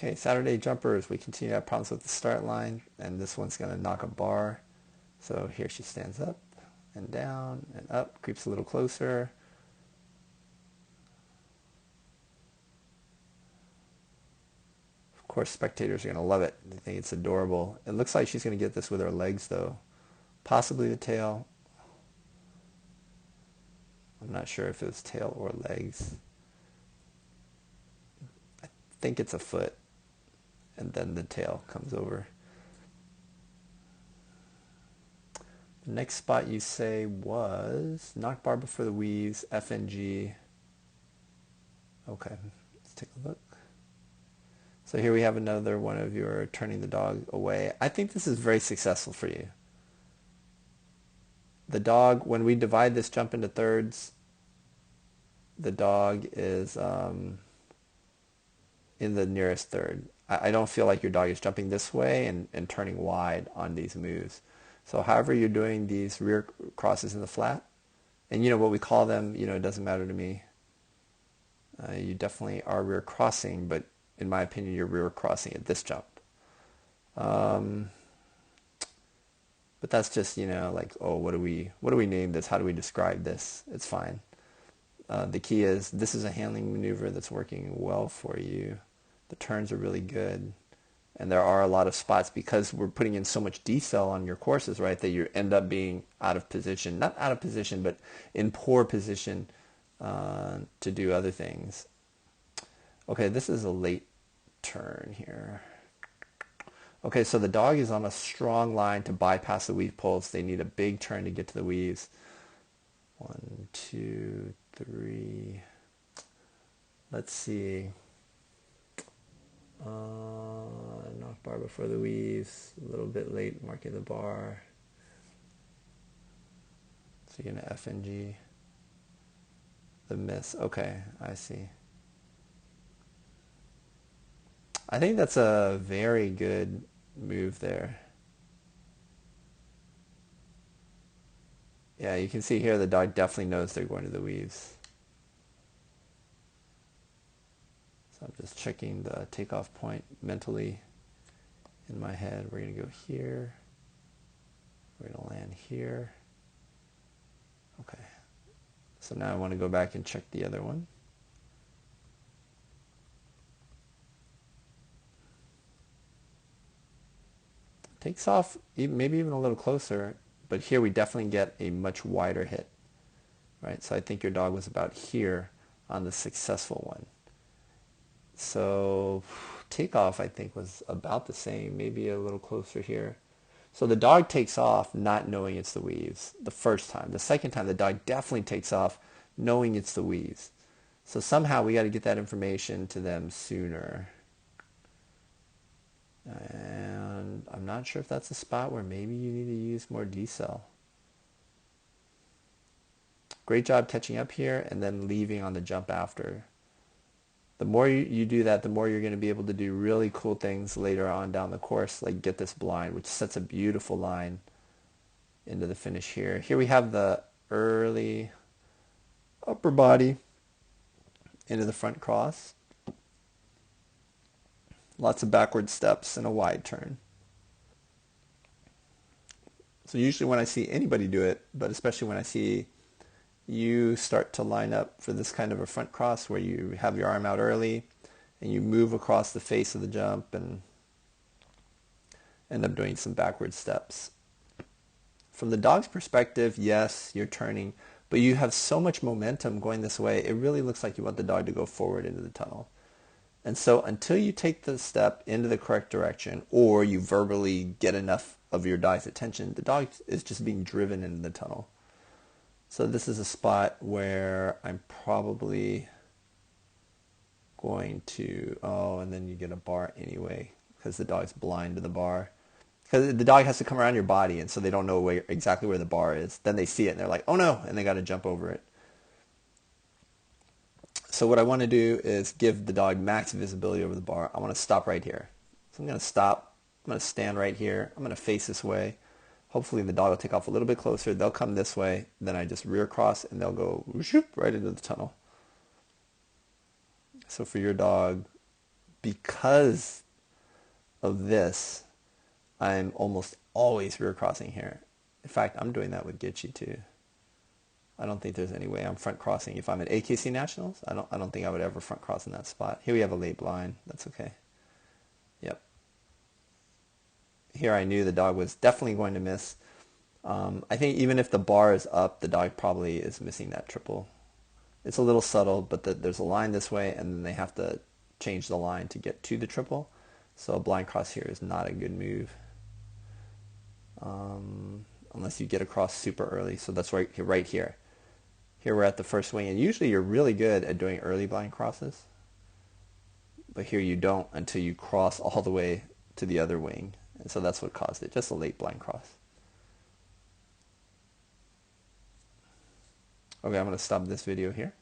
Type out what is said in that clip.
Okay, Saturday jumpers, we continue to have problems with the start line, and this one's going to knock a bar. So here she stands up and down and up, creeps a little closer. Of course, spectators are going to love it. They think it's adorable. It looks like she's going to get this with her legs, though. Possibly the tail. I'm not sure if it was tail or legs. I think it's a foot, and then the tail comes over. The next spot you say was knock bar before the weaves, FNG. Okay, let's take a look. So here we have another one of your turning the dog away. I think this is very successful for you. The dog, when we divide this jump into thirds, the dog is in the nearest third. I don't feel like your dog is jumping this way and turning wide on these moves. So however you're doing these rear crosses in the flat, and you know what we call them, you know, it doesn't matter to me. You definitely are rear crossing, but in my opinion, you're rear crossing at this jump. But that's just, you know, like, oh, what do we name this? How do we describe this? It's fine. The key is this is a handling maneuver that's working well for you. The turns are really good. And there are a lot of spots because we're putting in so much decel on your courses, right, that you end up being out of position. Not out of position, but in poor position to do other things. Okay, this is a late turn here. Okay, so the dog is on a strong line to bypass the weave pulls. They need a big turn to get to the weaves. 1, 2, 3. Let's see. Knock bar before the weaves. A little bit late marking the bar. So you're going to FNG. The miss. Okay, I see. I think that's a very good move there. Yeah, you can see here the dog definitely knows they're going to the weaves. So I'm just checking the takeoff point mentally in my head. We're going to go here. We're going to land here. Okay. So now I want to go back and check the other one. Takes off maybe even a little closer, but here we definitely get a much wider hit, right? So I think your dog was about here on the successful one. So takeoff I think was about the same, maybe a little closer here. So the dog takes off not knowing it's the weaves the first time. The second time the dog definitely takes off knowing it's the weaves. So somehow we got to get that information to them sooner. And I'm not sure if that's a spot where maybe you need to use more decel. Great job catching up here and then leaving on the jump after. The more you do that, the more you're going to be able to do really cool things later on down the course, like get this blind, which sets a beautiful line into the finish here. Here we have the early upper body into the front cross. Lots of backward steps and a wide turn. So usually when I see anybody do it, but especially when I see you start to line up for this kind of a front cross where you have your arm out early and you move across the face of the jump and end up doing some backward steps. From the dog's perspective, yes, you're turning, but you have so much momentum going this way, it really looks like you want the dog to go forward into the tunnel. And so until you take the step into the correct direction or you verbally get enough of your dog's attention, the dog is just being driven into the tunnel. So this is a spot where I'm probably going to, and then you get a bar anyway because the dog's blind to the bar. Because the dog has to come around your body, and so they don't know exactly where the bar is. Then they see it and they're like, oh no, and they got to jump over it. So what I want to do is give the dog max visibility over the bar. I want to stop right here. So I'm going to stop. I'm going to stand right here. I'm going to face this way. Hopefully the dog will take off a little bit closer. They'll come this way. Then I just rear cross and they'll go whoop, right into the tunnel. So for your dog, because of this, I'm almost always rear crossing here. In fact, I'm doing that with Gitchy too. I don't think there's any way I'm front crossing. If I'm at AKC Nationals, I don't think I would ever front cross in that spot. Here we have a late blind. That's okay. Yep. Here I knew the dog was definitely going to miss. I think even if the bar is up, the dog probably is missing that triple. It's a little subtle, but there's a line this way, and then they have to change the line to get to the triple. So a blind cross here is not a good move. Unless you get across super early. So that's right here. Here we're at the first wing, and usually you're really good at doing early blind crosses. But here you don't until you cross all the way to the other wing. And so that's what caused it, just a late blind cross. Okay, I'm going to stop this video here.